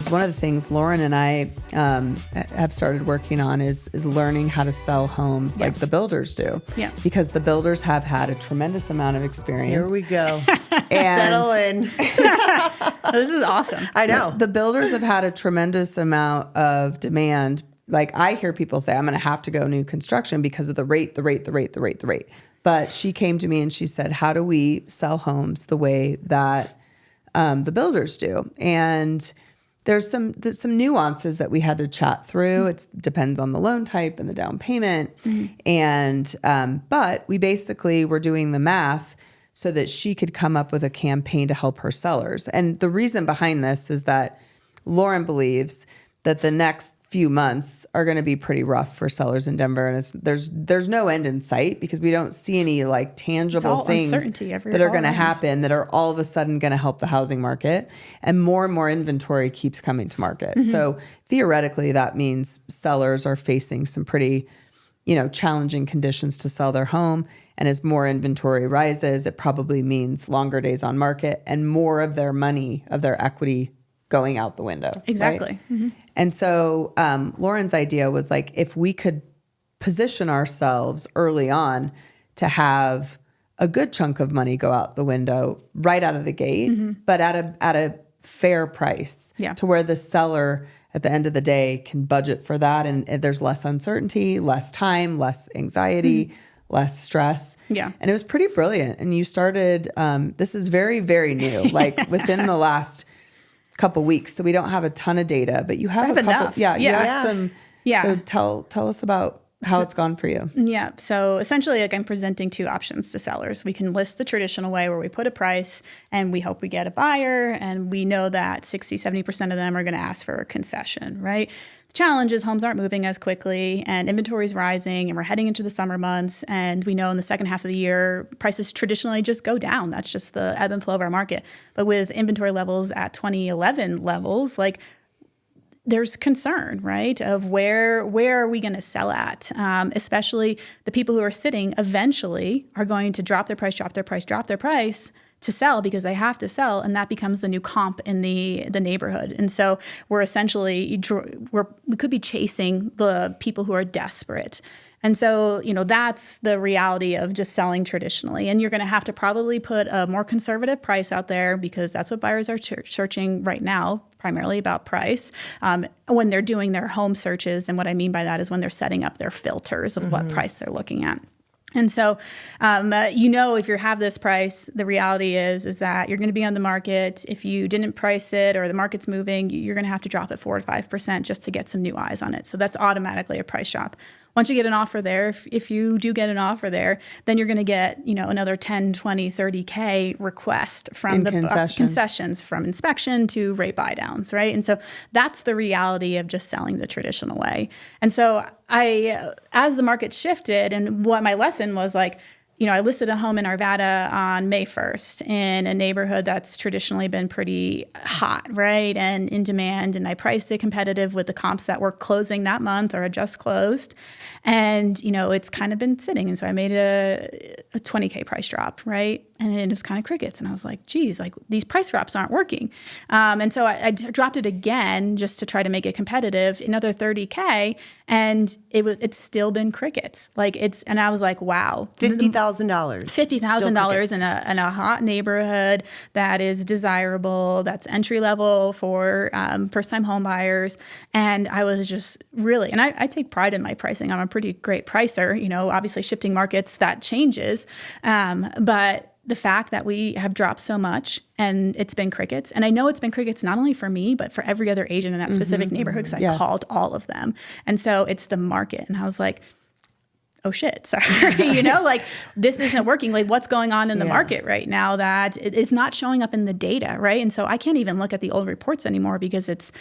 because one of the things Lauryn and I have started working on is learning how to sell homes like the builders do. Yeah. Because the builders have had a tremendous amount of experience. Here we go. And Settle in. This is awesome. I know. the builders have had a tremendous amount of demand. Like I hear people say, I'm going to have to go new construction because of the rate. But she came to me and she said, how do we sell homes the way that the builders do? And there's some nuances that we had to chat through. It depends on the loan type and the down payment. And but we basically were doing the math so that she could come up with a campaign to help her sellers. And the reason behind this is that Lauryn believes that the next few months are going to be pretty rough for sellers in Denver, and there's no end in sight because we don't see any like tangible things that are going to happen that are all of a sudden going to help the housing market, and more inventory keeps coming to market. So theoretically, that means sellers are facing some pretty, challenging conditions to sell their home. And as more inventory rises, it probably means longer days on market and more of their money, of their equity going out the window. Exactly. Right? And so Lauryn's idea was like, if we could position ourselves early on to have a good chunk of money go out the window right out of the gate, but at a fair price to where the seller at the end of the day can budget for that. And there's less uncertainty, less time, less anxiety, less stress. Yeah. And it was pretty brilliant. And you started, this is very, very new, like within the last couple weeks. So we don't have a ton of data, but you have a couple. Enough. You have some. Yeah. So tell us about how it's gone for you. Yeah. So essentially, like I'm presenting two options to sellers. We can list the traditional way where we put a price and we hope we get a buyer, and we know that 60-70% of them are going to ask for a concession, right? The challenge is homes aren't moving as quickly and inventory is rising, and we're heading into the summer months, and we know in the second half of the year prices traditionally just go down. That's just the ebb and flow of our market. But with inventory levels at 2011 levels, like there's concern, right, of where are we going to sell at? Especially the people who are sitting eventually are going to drop their price to sell because they have to sell, and that becomes the new comp in the neighborhood. And so we're essentially we could be chasing the people who are desperate. And so, that's the reality of just selling traditionally. And you're going to have to probably put a more conservative price out there because that's what buyers are searching right now, primarily about price, when they're doing their home searches. And what I mean by that is when they're setting up their filters of what price they're looking at. And so, if you have this price, the reality is that you're going to be on the market. If you didn't price it or the market's moving, you're going to have to drop it 4 to 5% just to get some new eyes on it. So that's automatically a price shop. Once you get an offer there, if you do get an offer there, then you're going to get, another 10, 20, 30K request from the concessions from inspection to rate buy downs, right? And so that's the reality of just selling the traditional way. And so as the market shifted, and what my lesson was like, I listed a home in Arvada on May 1st in a neighborhood that's traditionally been pretty hot, right, and in demand. And I priced it competitive with the comps that were closing that month or had just closed. And, it's kind of been sitting. And so I made a 20K price drop, right? And it was kind of crickets. And I was like, geez, like these price drops aren't working. And so I dropped it again just to try to make it competitive, another 30K. And it's still been crickets. And I was like, wow. $50,000. $50,000 in a hot neighborhood that is desirable, that's entry level for first-time home buyers. And I was just really, and I take pride in my pricing. I'm a pretty great pricer, obviously shifting markets, that changes. But the fact that we have dropped so much and it's been crickets, and I know it's been crickets not only for me, but for every other agent in that specific neighborhood, because I called all of them. And so it's the market. And I was like, oh shit, sorry, this isn't working. Like what's going on in the market right now that it is not showing up in the data, right? And so I can't even look at the old reports anymore because it's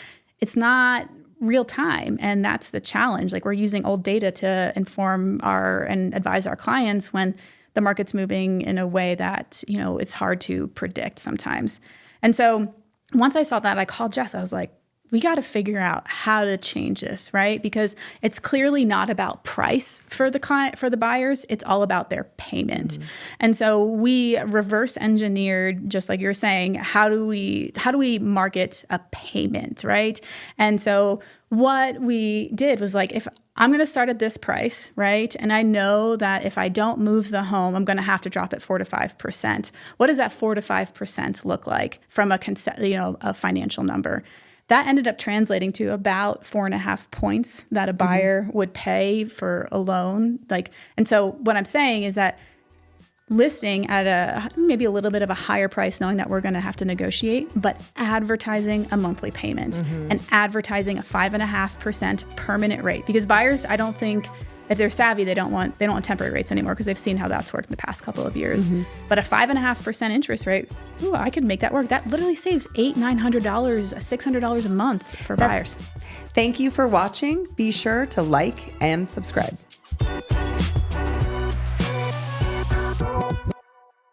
not real time. And that's the challenge. Like we're using old data to inform and advise our clients when the market's moving in a way that, it's hard to predict sometimes. And so once I saw that, I called Jess. I was like, we got to figure out how to change this, right? Because it's clearly not about price for the client, for the buyers. It's all about their payment. And so we reverse engineered, just like you're saying, how do we market a payment, right? And so what we did was like, if I'm going to start at this price, right? And I know that if I don't move the home, I'm going to have to drop it 4 to 5%. What does that 4 to 5% look like from a financial number? That ended up translating to about 4.5 points that a buyer would pay for a loan. And so what I'm saying is that listing at maybe a little bit of a higher price, knowing that we're going to have to negotiate, but advertising a monthly payment and advertising a 5.5% permanent rate, because buyers, I don't think, if they're savvy, they don't want temporary rates anymore, because they've seen how that's worked in the past couple of years. But a 5.5% interest rate, I could make that work. That literally saves $800-900, $600 a month for buyers. Thank you for watching. Be sure to like and subscribe.